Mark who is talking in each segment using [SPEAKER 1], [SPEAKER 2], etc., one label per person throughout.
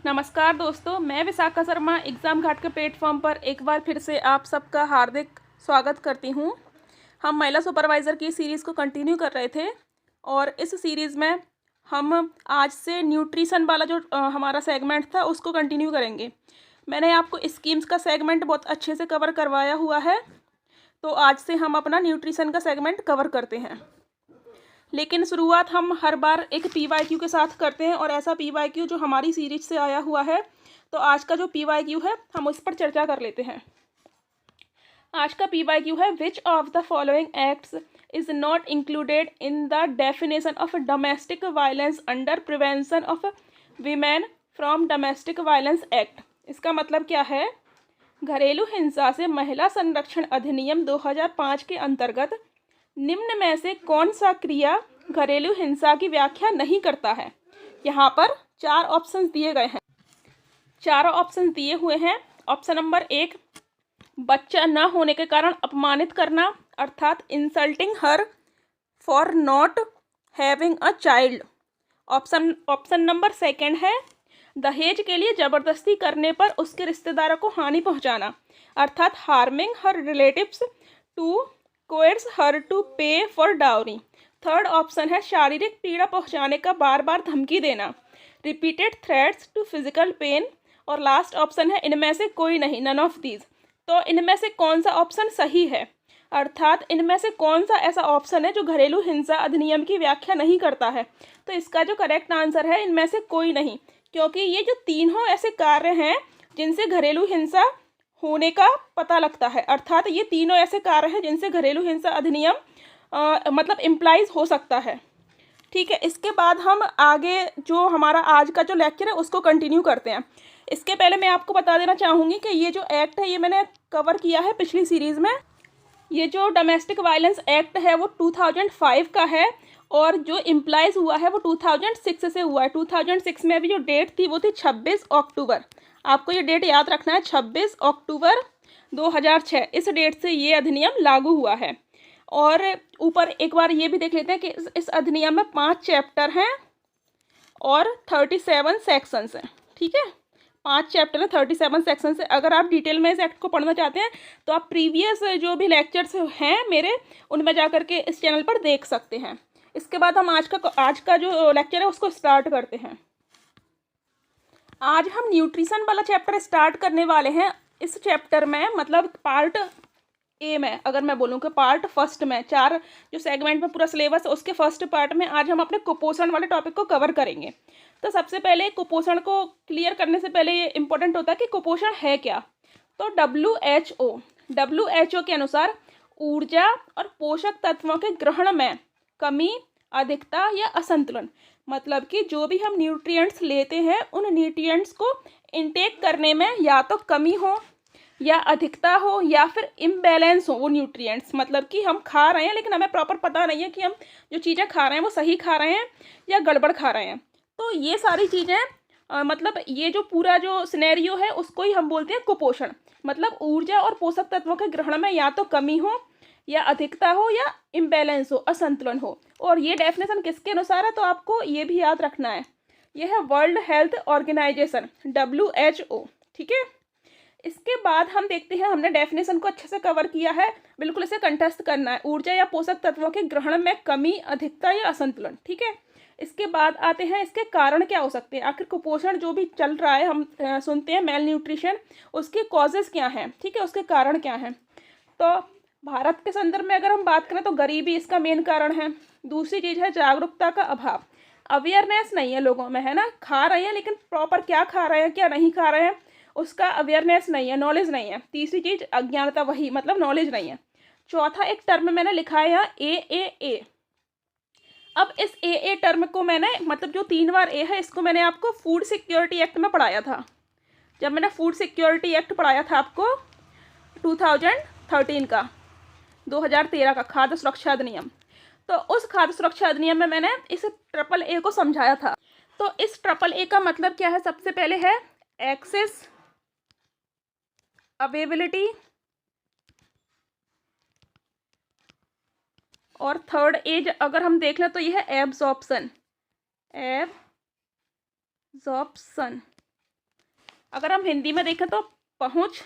[SPEAKER 1] नमस्कार दोस्तों, मैं विशाखा शर्मा एग्ज़ाम घाट के प्लेटफॉर्म पर एक बार फिर से आप सबका हार्दिक स्वागत करती हूं। हम महिला सुपरवाइज़र की सीरीज़ को कंटिन्यू कर रहे थे और इस सीरीज़ में हम आज से न्यूट्रिशन वाला जो हमारा सेगमेंट था उसको कंटिन्यू करेंगे। मैंने आपको स्कीम्स का सेगमेंट बहुत अच्छे से कवर करवाया हुआ है, तो आज से हम अपना न्यूट्रिशन का सेगमेंट कवर करते हैं। लेकिन शुरुआत हम हर बार एक पीवाईक्यू के साथ करते हैं और ऐसा पीवाईक्यू जो हमारी सीरीज से आया हुआ है। तो आज का जो पीवाईक्यू है हम उस पर चर्चा कर लेते हैं। आज का पीवाईक्यू है, which of the following acts is not included in the definition of domestic violence under prevention of women from domestic violence act. इसका मतलब क्या है? घरेलू हिंसा से महिला संरक्षण अधिनियम 2005 के अंतर्गत निम्न में से कौन सा क्रिया घरेलू हिंसा की व्याख्या नहीं करता है? यहाँ पर चार ऑप्शंस दिए गए हैं। चारों ऑप्शंस दिए हुए हैं। ऑप्शन नंबर 1, बच्चा न होने के कारण अपमानित करना, अर्थात insulting her for not having a child. Option number 2 है, दहेज के लिए जबरदस्ती करने पर उसके रिश्तेदारों को हानि पहुंचाना, अर्थात harming her relatives to coerce her to pay for dowry. Third option है, शारीरिक पीड़ा पहुंचाने का बार बार धमकी देना, repeated threats to physical pain. और लास्ट ऑप्शन है, इनमें से कोई नहीं, नन ऑफ दीज। तो इनमें से कौन सा ऑप्शन सही है, अर्थात इनमें से कौन सा ऐसा ऑप्शन है जो घरेलू हिंसा अधिनियम की व्याख्या नहीं करता है? तो इसका जो करेक्ट आंसर है, इनमें से कोई नहीं, क्योंकि ये जो तीनों ऐसे कार्य हैं जिनसे घरेलू हिंसा होने का पता लगता है, अर्थात ये तीनों ऐसे कार्य हैं जिनसे घरेलू हिंसा अधिनियम मतलब इम्प्लाइज हो सकता है। ठीक है, इसके बाद हम आगे जो हमारा आज का जो लेक्चर है उसको कंटिन्यू करते हैं। इसके पहले मैं आपको बता देना चाहूँगी कि ये जो एक्ट है ये मैंने कवर किया है पिछली सीरीज़ में। ये जो डोमेस्टिक वायलेंस एक्ट है वो 2005 का है और जो इम्प्लाइज हुआ है वो 2006 से हुआ है। 2006 में अभी जो डेट थी वो थी 26 अक्टूबर। आपको ये डेट याद रखना है, 26 अक्टूबर 2006। इस डेट से ये अधिनियम लागू हुआ है। और ऊपर एक बार ये भी देख लेते हैं कि इस अधिनियम में 5 चैप्टर हैं और 37 सेक्शंस हैं। ठीक है, 5 चैप्टर है, 37 सेक्शन है। अगर आप डिटेल में इस एक्ट को पढ़ना चाहते हैं तो आप प्रीवियस जो भी लेक्चर्स हैं मेरे, उनमें जा करके इस चैनल पर देख सकते हैं। इसके बाद हम आज का जो लेक्चर है उसको स्टार्ट करते हैं। आज हम न्यूट्रिशन वाला चैप्टर स्टार्ट करने वाले हैं। इस चैप्टर में मतलब पार्ट ए में अगर मैं बोलूँ कि पार्ट फर्स्ट में 4 जो सेगमेंट में पूरा सिलेबस है उसके फर्स्ट पार्ट में आज हम अपने कुपोषण वाले टॉपिक को कवर करेंगे। तो सबसे पहले कुपोषण को क्लियर करने से पहले ये इंपॉर्टेंट होता है कि कुपोषण है क्या। तो WHO के अनुसार ऊर्जा और पोषक तत्वों के ग्रहण में कमी, अधिकता या असंतुलन, मतलब कि जो भी हम न्यूट्रिएंट्स लेते हैं उन न्यूट्रिएंट्स को इनटेक करने में या तो कमी हो या अधिकता हो या फिर इम्बैलेंस हो वो न्यूट्रिएंट्स, मतलब कि हम खा रहे हैं लेकिन हमें प्रॉपर पता नहीं है कि हम जो चीज़ें खा रहे हैं वो सही खा रहे हैं या गड़बड़ खा रहे हैं। तो ये सारी चीज़ें मतलब ये जो पूरा जो सिनेरियो है उसको ही हम बोलते हैं कुपोषण। मतलब ऊर्जा और पोषक तत्वों के ग्रहण में या तो कमी हो या अधिकता हो या इम्बैलेंस हो, असंतुलन हो। और ये डेफिनेशन किसके अनुसार है तो आपको ये भी याद रखना है, यह है वर्ल्ड हेल्थ ऑर्गेनाइजेशन WHO। ठीक है, इसके बाद हम देखते हैं, हमने डेफिनेशन को अच्छे से कवर किया है, बिल्कुल इसे कंठस्थ करना है, ऊर्जा या पोषक तत्वों के ग्रहण में कमी, अधिकता या असंतुलन। ठीक है, इसके बाद आते हैं इसके कारण क्या हो सकते हैं। आखिर कुपोषण जो भी चल रहा है, हम सुनते हैं मेल न्यूट्रिशन, उसके कॉजेज़ क्या हैं, ठीक है, उसके कारण क्या हैं। तो भारत के संदर्भ में अगर हम बात करें तो गरीबी इसका मेन कारण है। दूसरी चीज़ है जागरूकता का अभाव, अवेयरनेस नहीं है लोगों में, है ना, खा रहे हैं लेकिन प्रॉपर क्या खा रहे हैं क्या नहीं खा रहे हैं उसका अवेयरनेस नहीं है, नॉलेज नहीं है। तीसरी चीज़ अज्ञानता, वही मतलब नॉलेज नहीं है। चौथा एक टर्म मैंने लिखा है यहाँ AAA। अब इस AA टर्म को मैंने मतलब जो 3 बार ए है इसको मैंने आपको फूड सिक्योरिटी एक्ट में पढ़ाया था। जब मैंने फूड सिक्योरिटी एक्ट पढ़ाया था आपको 2013 का, 2013 का खाद्य सुरक्षा अधिनियम, तो उस खाद्य सुरक्षा अधिनियम में मैंने इस AAA को समझाया था। तो इस AAA का मतलब क्या है? सबसे पहले है एक्सेस, अवेलेबिलिटी, और थर्ड एज अगर हम देख लें तो यह है एब्जॉर्प्शन। अगर हम हिंदी में देखें तो पहुँच,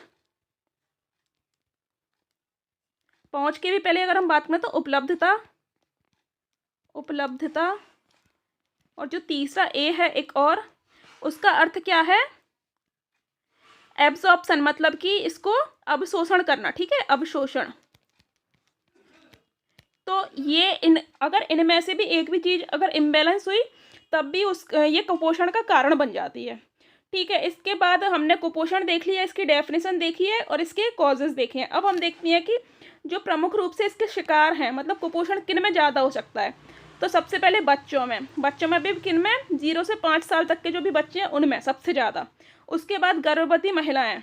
[SPEAKER 1] पहुँच के भी पहले अगर हम बात करें तो उपलब्धता, उपलब्धता। और जो तीसरा ए है एक और, उसका अर्थ क्या है? एब्जॉर्प्शन, मतलब कि इसको अवशोषण करना, ठीक है, अवशोषण। तो ये अगर इनमें से भी एक भी चीज़ अगर इम्बैलेंस हुई तब भी ये कुपोषण का कारण बन जाती है, ठीक है। इसके बाद हमने कुपोषण देख लिया, इसकी डेफिनेशन देखी है और इसके कॉजेज़ देखे हैं। अब हम देखते हैं कि जो प्रमुख रूप से इसके शिकार हैं, मतलब कुपोषण किन में ज़्यादा हो सकता है। तो सबसे पहले बच्चों में भी किन में? 0 से 5 साल तक के जो भी बच्चे हैं उनमें सबसे ज़्यादा। उसके बाद गर्भवती महिलाएं,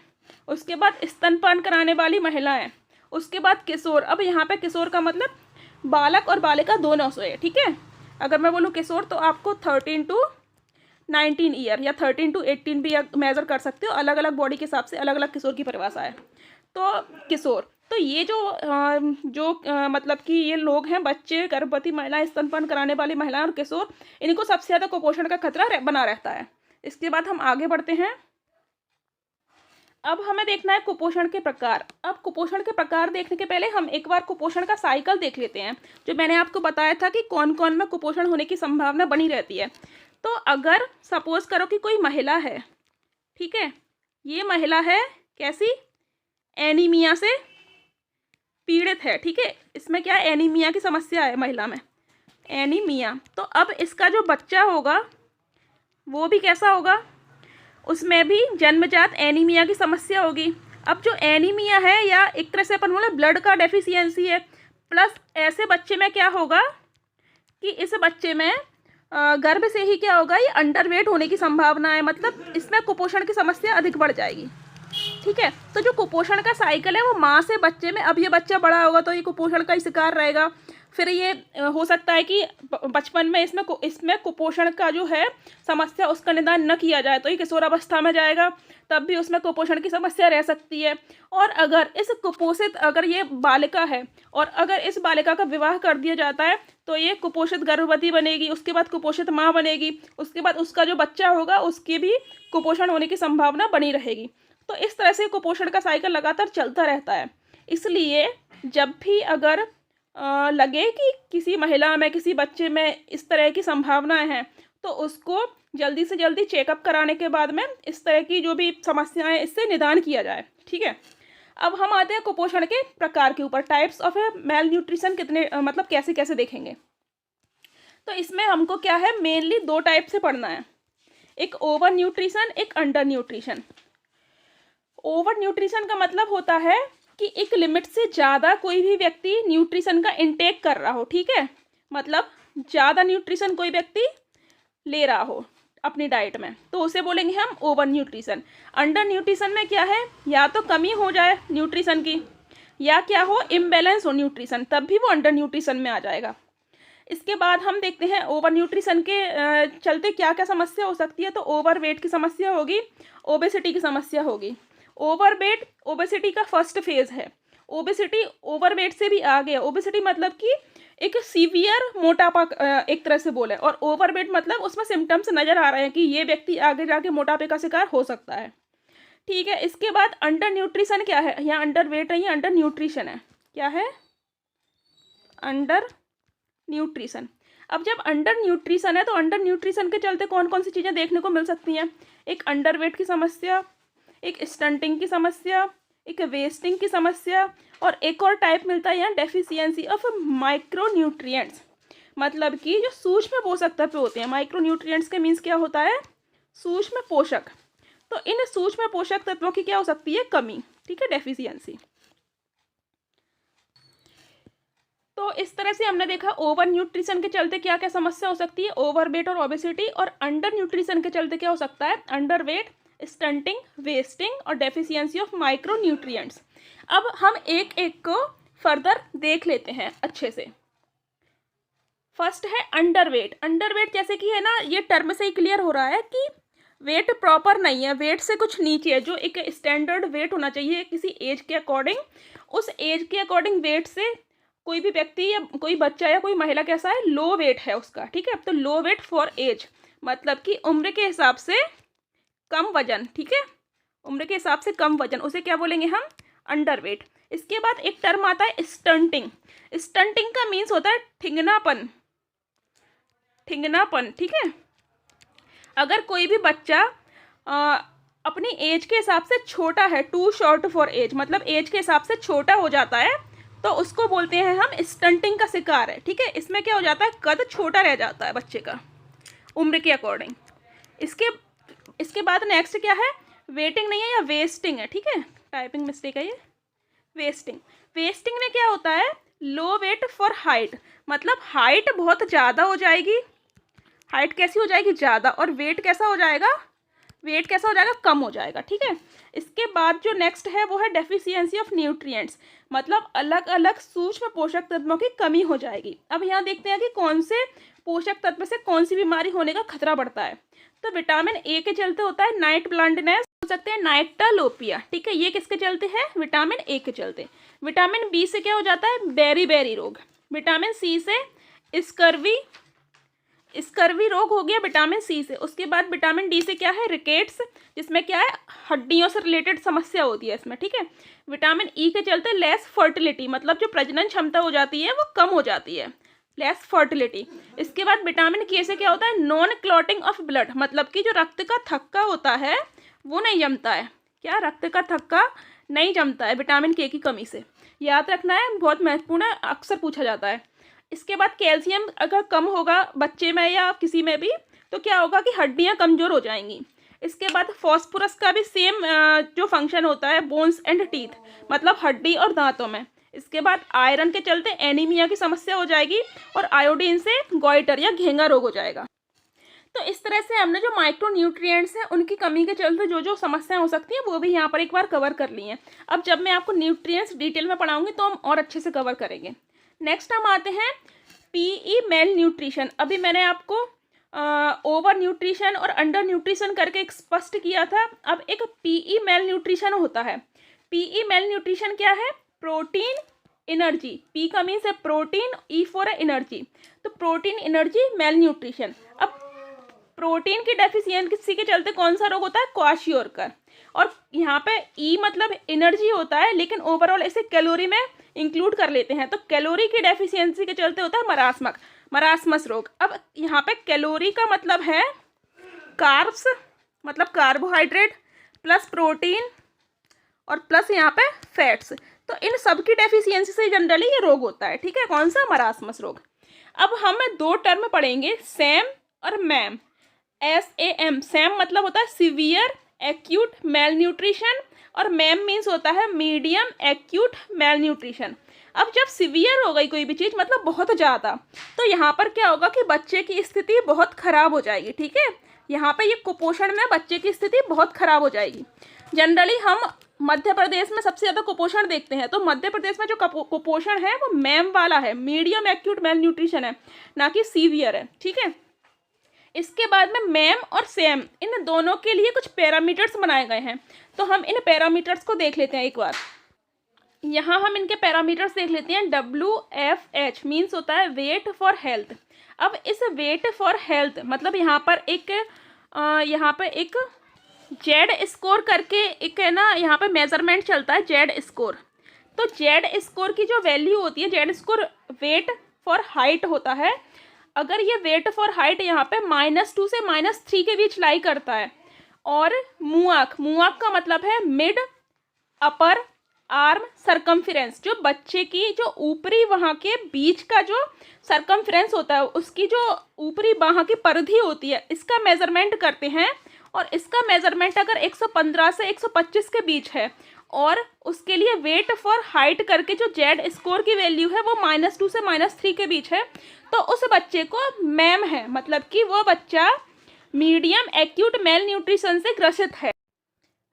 [SPEAKER 1] उसके बाद स्तनपान कराने वाली महिलाएं, उसके बाद किशोर। अब यहाँ पे किशोर का मतलब बालक और बालिका दोनों से है, ठीक है। अगर मैं बोलूँ किशोर तो आपको 13 टू 19 ईयर या 13 टू 18 भी मेज़र कर सकते हो, अलग अलग बॉडी के हिसाब से अलग अलग किशोर की परिभाषा है। तो किशोर, तो ये मतलब कि ये लोग हैं, बच्चे, गर्भवती महिलाएं, स्तनपान कराने वाली महिलाएं और किशोर, इनको सबसे ज़्यादा कुपोषण का खतरा बना रहता है। इसके बाद हम आगे बढ़ते हैं। अब हमें देखना है कुपोषण के प्रकार। अब कुपोषण के प्रकार देखने के पहले हम एक बार कुपोषण का साइकिल देख लेते हैं, जो मैंने आपको बताया था कि कौन कौन में कुपोषण होने की संभावना बनी रहती है। तो अगर सपोज करो कि कोई महिला है, ठीक है, ये महिला है कैसी? एनीमिया से पीड़ित है, ठीक है। इसमें क्या है? एनीमिया की समस्या है महिला में, एनीमिया। तो अब इसका जो बच्चा होगा वो भी कैसा होगा? उसमें भी जन्मजात एनीमिया की समस्या होगी। अब जो एनीमिया है या एक तरह से अपन बोले ब्लड का डेफिशिएंसी है, प्लस ऐसे बच्चे में क्या होगा कि इस बच्चे में गर्भ से ही क्या होगा? ये अंडरवेट होने की संभावना है, मतलब इसमें कुपोषण की समस्या अधिक बढ़ जाएगी, ठीक है। तो जो कुपोषण का साइकिल है वो माँ से बच्चे में, अब ये बच्चा बड़ा होगा तो ये कुपोषण का ही शिकार रहेगा। फिर ये हो सकता है कि बचपन में इसमें कुपोषण का जो है समस्या उसका निदान न किया जाए तो ये किशोरावस्था में जाएगा, तब भी उसमें कुपोषण की समस्या रह सकती है। और अगर ये बालिका है और अगर इस बालिका का विवाह कर दिया जाता है तो ये कुपोषित गर्भवती बनेगी, उसके बाद कुपोषित माँ बनेगी, उसके बाद उसका जो बच्चा होगा उसकी भी कुपोषण होने की संभावना बनी रहेगी। तो इस तरह से कुपोषण का साइकिल लगातार चलता रहता है। इसलिए जब भी अगर लगे कि किसी महिला में, किसी बच्चे में इस तरह की संभावनाएं हैं तो उसको जल्दी से जल्दी चेकअप कराने के बाद में इस तरह की जो भी समस्याएं हैं इससे निदान किया जाए, ठीक है। अब हम आते हैं कुपोषण के प्रकार के ऊपर। टाइप्स ऑफ मेल न्यूट्रिशन कितने मतलब कैसे कैसे देखेंगे। तो इसमें हमको क्या है, मेनली 2 टाइप से पढ़ना है, एक ओवर न्यूट्रिशन, एक अंडर न्यूट्रिशन। ओवर न्यूट्रिशन का मतलब होता है कि एक लिमिट से ज़्यादा कोई भी व्यक्ति न्यूट्रिशन का इंटेक कर रहा हो, ठीक है, मतलब ज़्यादा न्यूट्रिशन कोई व्यक्ति ले रहा हो अपनी डाइट में, तो उसे बोलेंगे हम ओवर न्यूट्रिशन। अंडर न्यूट्रिशन में क्या है, या तो कमी हो जाए न्यूट्रिशन की, या क्या हो, इम्बैलेंस हो न्यूट्रिशन, तब भी वो अंडर न्यूट्रिशन में आ जाएगा। इसके बाद हम देखते हैं ओवर न्यूट्रिशन के चलते क्या क्या समस्या हो सकती है। तो ओवर वेट की समस्या होगी, ओबेसिटी की समस्या होगी। ओवरवेट ओबेसिटी का फर्स्ट फेज है। ओबेसिटी ओवरवेट से भी आगे है। ओबेसिटी मतलब कि एक सीवियर मोटापा एक तरह से बोले, और ओवरवेट मतलब उसमें सिम्टम्स नज़र आ रहे हैं कि ये व्यक्ति आगे जाके मोटापे का शिकार हो सकता है, ठीक है। इसके बाद अंडर न्यूट्रिशन क्या है, यहाँ अंडर वेट नहीं है, अंडर न्यूट्रिशन है। क्या है? Under nutrition. अब जब अंडर न्यूट्रिशन है तो अंडर न्यूट्रिशन के चलते कौन कौन सी चीज़ें देखने को मिल सकती हैं? एक अंडरवेट की समस्या, एक स्टंटिंग की समस्या, एक वेस्टिंग की समस्या, और एक और टाइप मिलता है यहाँ डेफिशिएंसी ऑफ माइक्रोन्यूट्रिएंट्स, मतलब कि जो सूक्ष्म पोषक तत्व होते हैं। माइक्रोन्यूट्रिएंट्स के मीन्स क्या होता है? सूक्ष्म पोषक। तो इन सूक्ष्म पोषक तत्वों की क्या हो सकती है? कमी, ठीक है, डेफिशिएंसी। तो इस तरह से हमने देखा ओवर न्यूट्रिशन के चलते क्या क्या समस्या हो सकती है, ओवरवेट और ओबेसिटी, और अंडर न्यूट्रिशन के चलते क्या हो सकता है? अंडरवेट, स्टंटिंग, वेस्टिंग और डेफिशिएंसी ऑफ माइक्रोन्यूट्रिएंट्स। अब हम एक एक को फर्दर देख लेते हैं अच्छे से। फर्स्ट है अंडरवेट। अंडरवेट जैसे कि है ना, ये टर्म से ही क्लियर हो रहा है कि वेट प्रॉपर नहीं है, वेट से कुछ नीचे है, जो एक स्टैंडर्ड वेट होना चाहिए किसी एज के अकॉर्डिंग, उस एज के अकॉर्डिंग वेट से कोई भी व्यक्ति या कोई बच्चा या कोई महिला कैसा है? लो वेट है उसका, ठीक है। तो लो वेट फॉर एज मतलब कि उम्र के हिसाब से कम वजन, ठीक है। उम्र के हिसाब से कम वजन, उसे क्या बोलेंगे हम? अंडरवेट। इसके बाद एक टर्म आता है स्टंटिंग। स्टंटिंग का मीन्स होता है ठिंगनापन, ठिंगनापन, ठीक है। अगर कोई भी बच्चा अपनी एज के हिसाब से छोटा है, टू शॉर्ट फॉर एज, मतलब एज के हिसाब से छोटा हो जाता है, तो उसको बोलते हैं हम स्टंटिंग का शिकार है, ठीक है। इसमें क्या हो जाता है? कद छोटा रह जाता है बच्चे का उम्र के अकॉर्डिंग। इसके बाद नेक्स्ट क्या है? वेटिंग नहीं है, या वेस्टिंग है, ठीक है, टाइपिंग मिस्टेक है ये, वेस्टिंग। वेस्टिंग में क्या होता है? लो वेट फॉर हाइट, मतलब हाइट बहुत ज़्यादा हो जाएगी, हाइट कैसी हो जाएगी? ज़्यादा, और वेट कैसा हो जाएगा? वेट कैसा हो जाएगा? कम हो जाएगा, ठीक है। इसके बाद जो नेक्स्ट है वो है डेफिशिएंसी ऑफ न्यूट्रिएंट्स, मतलब अलग अलग सूक्ष्म पोषक तत्वों की कमी हो जाएगी। अब यहाँ देखते हैं कि कौन से पोषक तत्व से कौन सी बीमारी होने का खतरा बढ़ता है। तो विटामिन ए के चलते होता है नाइट ब्लाइंडनेस, हो सकते हैं नाइक्टालोपिया, ठीक है, ये किसके चलते हैं? विटामिन ए के चलते। विटामिन बी से क्या हो जाता है? बेरी रोग। विटामिन सी से स्कर्वी रोग हो गया विटामिन सी से। उसके बाद विटामिन डी से क्या है? रिकेट्स, जिसमें क्या है? हड्डियों से रिलेटेड समस्या होती है इसमें, ठीक है। विटामिन ई के चलते लेस फर्टिलिटी, मतलब जो प्रजनन क्षमता हो जाती है वो कम हो जाती है, लेस फर्टिलिटी। इसके बाद विटामिन के से क्या होता है? नॉन क्लॉटिंग ऑफ ब्लड, मतलब कि जो रक्त का थक्का होता है वो नहीं जमता है। क्या? रक्त का थक्का नहीं जमता है विटामिन के की कमी से, याद रखना है, बहुत महत्वपूर्ण है, अक्सर पूछा जाता है। इसके बाद कैल्शियम अगर कम होगा बच्चे में या किसी में भी, तो क्या होगा कि हड्डियां कमज़ोर हो जाएंगी। इसके बाद फॉस्फोरस का भी सेम जो फंक्शन होता है बोन्स एंड टीथ, मतलब हड्डी और दांतों में। इसके बाद आयरन के चलते एनीमिया की समस्या हो जाएगी, और आयोडीन से गॉइटर या घेंगा रोग हो जाएगा। तो इस तरह से हमने जो माइक्रो न्यूट्रिएंट्स हैं उनकी कमी के चलते जो जो समस्याएं हो सकती हैं वो भी यहाँ पर एक बार कवर कर ली हैं। अब जब मैं आपको न्यूट्रिएंट्स डिटेल में पढ़ाऊंगी तो हम और अच्छे से कवर करेंगे। नेक्स्ट हम आते हैं पीई मेल न्यूट्रिशन। अभी मैंने आपको ओवर न्यूट्रिशन और अंडर न्यूट्रिशन करके एक स्पष्ट किया था। अब एक पीई मेल न्यूट्रिशन होता है। पीई मेल न्यूट्रिशन क्या है? प्रोटीन एनर्जी, पी का मीन्स है प्रोटीन, ई फॉर है एनर्जी, तो प्रोटीन एनर्जी मेल न्यूट्रिशन। अब प्रोटीन की डेफिशिएंसी के चलते कौन सा रोग होता है? क्वाशियोरकर। और यहाँ पे ई मतलब एनर्जी होता है, लेकिन ओवरऑल इसे कैलोरी में इंक्लूड कर लेते हैं, तो कैलोरी की डेफिशिएंसी के चलते होता है मरासमस रोग। अब यहाँ पे कैलोरी का मतलब है कार्ब्स, मतलब कार्बोहाइड्रेट, प्लस प्रोटीन और प्लस यहाँ पे फैट्स, तो इन सब की डेफिशिएंसी से जनरली ये रोग होता है, ठीक है। कौन सा? मरासमस रोग। अब हम दो टर्म पढ़ेंगे, सैम और मैम। SAM, सैम मतलब होता है सीवियर एक्यूट मेल न्यूट्रिशन, और मैम मीन्स होता है मीडियम एक्यूट मेल न्यूट्रिशन। अब जब सीवियर हो गई कोई भी चीज़, मतलब बहुत ज़्यादा, तो यहाँ पर क्या होगा कि बच्चे की स्थिति बहुत ख़राब हो जाएगी, ठीक है। यहाँ पे ये कुपोषण में बच्चे की स्थिति बहुत ख़राब हो जाएगी। जनरली हम मध्य प्रदेश में सबसे ज़्यादा कुपोषण देखते हैं, तो मध्य प्रदेश में जो कुपोषण है वो मैम वाला है, मीडियम एक्यूट मेल न्यूट्रिशन है, ना कि सीवियर है, ठीक है। इसके बाद में मैम और सैम, इन दोनों के लिए कुछ पैरामीटर्स बनाए गए हैं, तो हम इन पैरामीटर्स को देख लेते हैं एक बार। यहाँ हम इनके पैरामीटर्स देख लेते हैं। WFH मीन्स होता है वेट फॉर हेल्थ। अब इस वेट फॉर हेल्थ मतलब यहाँ पर एक जेड स्कोर करके एक है ना, यहाँ पे मेजरमेंट चलता है जेड स्कोर। तो जेड स्कोर की जो वैल्यू होती है, Z score weight for height होता है। अगर ये वेट फॉर हाइट यहाँ पे -2 से -3 के बीच लाई करता है, और मुआक का मतलब है मिड अपर आर्म सरकमफ्रेंस, जो बच्चे की जो ऊपरी वहाँ के बीच का जो सरकमफ्रेंस होता है, उसकी जो ऊपरी बाह की परिधि होती है, इसका मेजरमेंट करते हैं। और इसका मेजरमेंट अगर 115 से 125 के बीच है, और उसके लिए वेट फॉर हाइट करके जो जेड स्कोर की वैल्यू है वो -2 से -3 के बीच है, तो उस बच्चे को मैम है, मतलब कि वो बच्चा मीडियम एक्यूट मेल न्यूट्रिशन से ग्रसित है।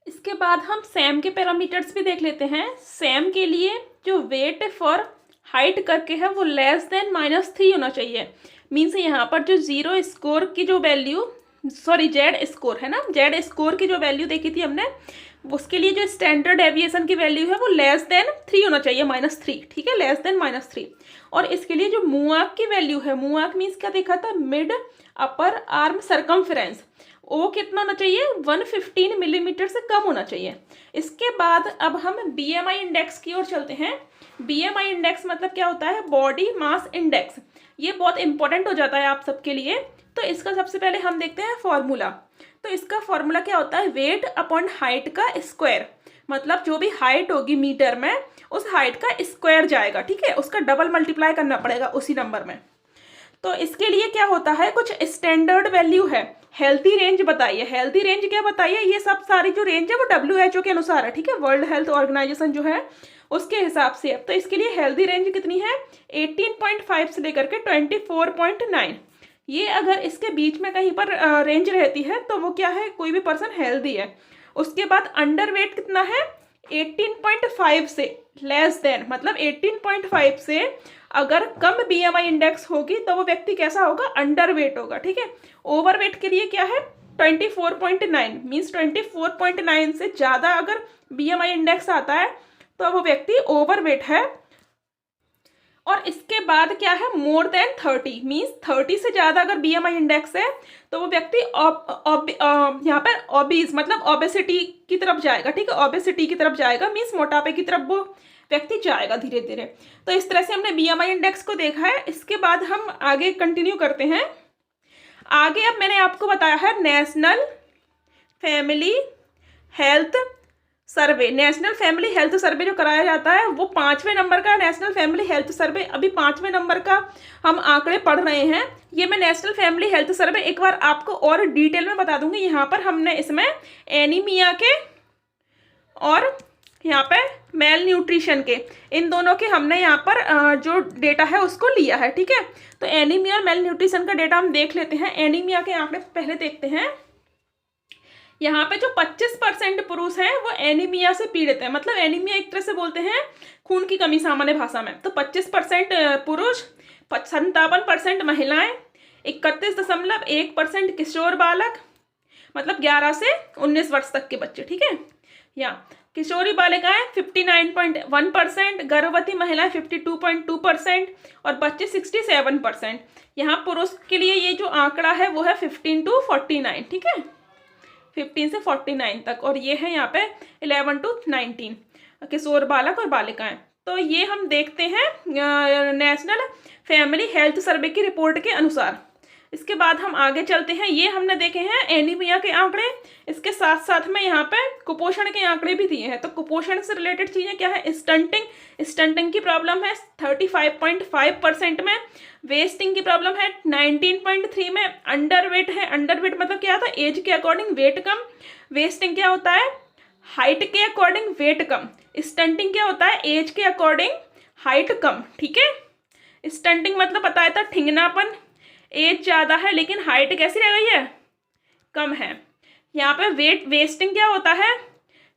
[SPEAKER 1] इसके बाद हम सैम के पैरामीटर्स भी देख लेते हैं। सैम के लिए जो वेट फॉर हाइट करके है वो लेस देन -3 होना चाहिए। मीन्स यहाँ पर जो जीरो स्कोर की जो वैल्यू, सॉरी जेड स्कोर है ना, जेड स्कोर की जो वैल्यू देखी थी हमने, उसके लिए जो स्टैंडर्ड डेविएशन की वैल्यू है वो लेस देन 3 होना चाहिए, -3, ठीक है, लेस देन -3। और इसके लिए जो मुआक की वैल्यू है, मुआक मीन्स क्या देखा था? मिड अपर आर्म सरकमफ्रेंस, ओ कितना होना चाहिए, 115 मिलीमीटर से कम होना चाहिए। इसके बाद अब हम BMI इंडेक्स की ओर चलते हैं। BMI इंडेक्स मतलब क्या होता है, बॉडी मास इंडेक्स। ये बहुत इंपॉर्टेंट हो जाता है आप सबके लिए। तो इसका सबसे पहले हम देखते हैं फॉर्मूला। तो इसका फॉर्मूला क्या होता है, वेट अपॉन हाइट का स्क्वायर। मतलब जो भी हाइट होगी मीटर में, उस हाइट का स्क्वायर जाएगा, ठीक है, उसका डबल मल्टीप्लाई करना पड़ेगा उसी नंबर में। तो इसके लिए क्या होता है, कुछ स्टैंडर्ड वैल्यू है। हेल्थी रेंज बताइए, हेल्थी रेंज क्या बताइए, ये सब सारी जो रेंज है वो WHO के अनुसार है, ठीक है, वर्ल्ड हेल्थ ऑर्गेनाइजेशन जो है उसके हिसाब से। तो इसके लिए हेल्थी रेंज कितनी है, 18.5 से लेकर के 24.9। ये अगर इसके बीच में कहीं पर रेंज रहती है तो वो क्या है, कोई भी पर्सन हेल्दी है। उसके बाद अंडर वेट कितना है, 18.5 से लेस देन, मतलब 18.5 से अगर कम BMI इंडेक्स होगी तो वो व्यक्ति कैसा होगा, अंडर वेट होगा, ठीक है। ओवर वेट के लिए क्या है, 24.9 मीन्स 24.9 से ज़्यादा अगर BMI इंडेक्स आता है तो वो व्यक्ति ओवर वेट है। और इसके बाद क्या है, मोर देन 30 मीन्स 30 से ज़्यादा अगर BMI इंडेक्स है तो वो व्यक्ति यहाँ पर ओबीज मतलब ओबेसिटी की तरफ जाएगा, ठीक है, ओबेसिटी की तरफ जाएगा मीन्स मोटापे की तरफ वो व्यक्ति जाएगा धीरे धीरे। तो इस तरह से हमने BMI इंडेक्स को देखा है। इसके बाद हम आगे कंटिन्यू करते हैं। आगे अब मैंने आपको बताया है national family health survey. National family health survey जो कराया जाता है वो 5वें नंबर का नेशनल फैमिली हेल्थ सर्वे, अभी 5वें नंबर का हम आंकड़े पढ़ रहे हैं। ये मैं नेशनल फैमिली हेल्थ सर्वे एक बार आपको और डिटेल में बता दूंगी। यहाँ पर हमने इसमें एनीमिया के और यहाँ पे मेल न्यूट्रिशन के, इन दोनों के हमने यहाँ पर जो डेटा है उसको लिया है, ठीक है। तो एनीमिया और मेल न्यूट्रिशन का डेटा हम देख लेते हैं। एनीमिया के आंकड़े पहले देखते हैं। यहाँ पे जो 25% पुरुष हैं वो एनीमिया से पीड़ित हैं, मतलब एनीमिया एक तरह से बोलते हैं खून की कमी सामान्य भाषा में। तो 25% पुरुष, 57% महिलाएं, 31.1% किशोर बालक, मतलब 11 से 19 वर्ष तक के बच्चे, ठीक है। यहाँ किशोरी बालिकाएं 59.1%, गर्भवती महिलाएं 52.2% और बच्चे 67%। यहाँ पुरुष के लिए ये जो आंकड़ा है वो है 15 to 49, ठीक है, 15 से 49 तक। और ये है यहाँ पे 11 to 19 किशोर बालक और बालिकाएं। तो ये हम देखते हैं नेशनल फैमिली हेल्थ सर्वे की रिपोर्ट के अनुसार। इसके बाद हम आगे चलते हैं। ये हमने देखे हैं एनीमिया के आंकड़े, इसके साथ साथ में यहाँ पे कुपोषण के आंकड़े भी दिए हैं। तो कुपोषण से रिलेटेड चीज़ें क्या है, स्टंटिंग की प्रॉब्लम है 35.5% में, वेस्टिंग की प्रॉब्लम है 19.3 में, अंडर वेट है, अंडर वेट मतलब क्या होता है, एज के अकॉर्डिंग वेट कम, वेस्टिंग क्या होता है, हाइट के अकॉर्डिंग वेट कम, स्टंटिंग क्या होता है, एज के अकॉर्डिंग हाइट कम, ठीक है। स्टंटिंग मतलब बताया था ठिंगनापन, एज ज़्यादा है लेकिन हाइट कैसी रह गई है, कम है। यहाँ पे वेस्टिंग क्या होता है,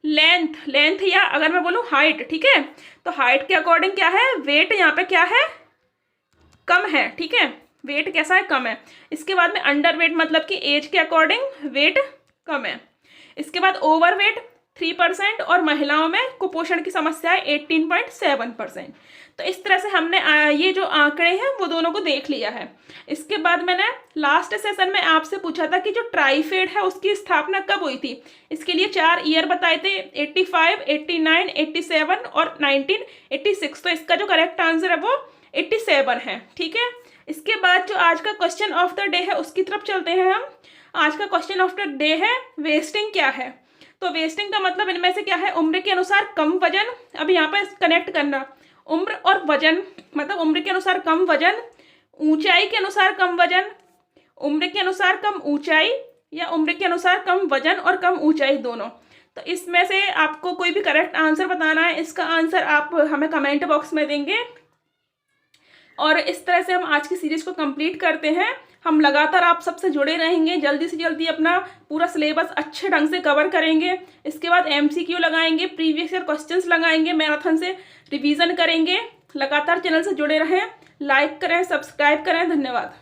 [SPEAKER 1] लेंथ या अगर मैं बोलूँ हाइट, ठीक है, तो हाइट के अकॉर्डिंग क्या है, वेट यहाँ पे क्या है, कम है, ठीक है, वेट कैसा है, कम है। इसके बाद में अंडर वेट मतलब कि एज के अकॉर्डिंग वेट कम है। इसके बाद ओवर वेट 3% और महिलाओं में कुपोषण की समस्या है 18.7%। तो इस तरह से हमने ये जो आंकड़े हैं वो दोनों को देख लिया है। इसके बाद मैंने लास्ट सेशन में आपसे पूछा था कि जो ट्राइफेड है उसकी स्थापना कब हुई थी। इसके लिए 4 ईयर बताए थे, 85, 89, 87 और 1986। तो इसका जो करेक्ट आंसर है वो 87 है, ठीक है। इसके बाद जो आज का क्वेश्चन ऑफ द डे है उसकी तरफ चलते हैं हम। आज का क्वेश्चन ऑफ द डे है वेस्टिंग क्या है। तो वेस्टिंग का मतलब इनमें से क्या है, उम्र के अनुसार कम वजन। अब यहाँ पर कनेक्ट करना, उम्र और वजन, मतलब उम्र के अनुसार कम वजन, ऊंचाई के अनुसार कम वजन, उम्र के अनुसार कम ऊंचाई, या उम्र के अनुसार कम वजन और कम ऊंचाई दोनों। तो इसमें से आपको कोई भी करेक्ट आंसर बताना है। इसका आंसर आप हमें कमेंट बॉक्स में देंगे। और इस तरह से हम आज की सीरीज को कंप्लीट करते हैं। हम लगातार आप सबसे जुड़े रहेंगे, जल्दी से जल्दी अपना पूरा सिलेबस अच्छे ढंग से कवर करेंगे। इसके बाद MCQ लगाएंगे, प्रीवियस ईयर क्वेश्चंस लगाएंगे, मैराथन से रिवीजन करेंगे। लगातार चैनल से जुड़े रहें, लाइक करें, सब्सक्राइब करें। धन्यवाद।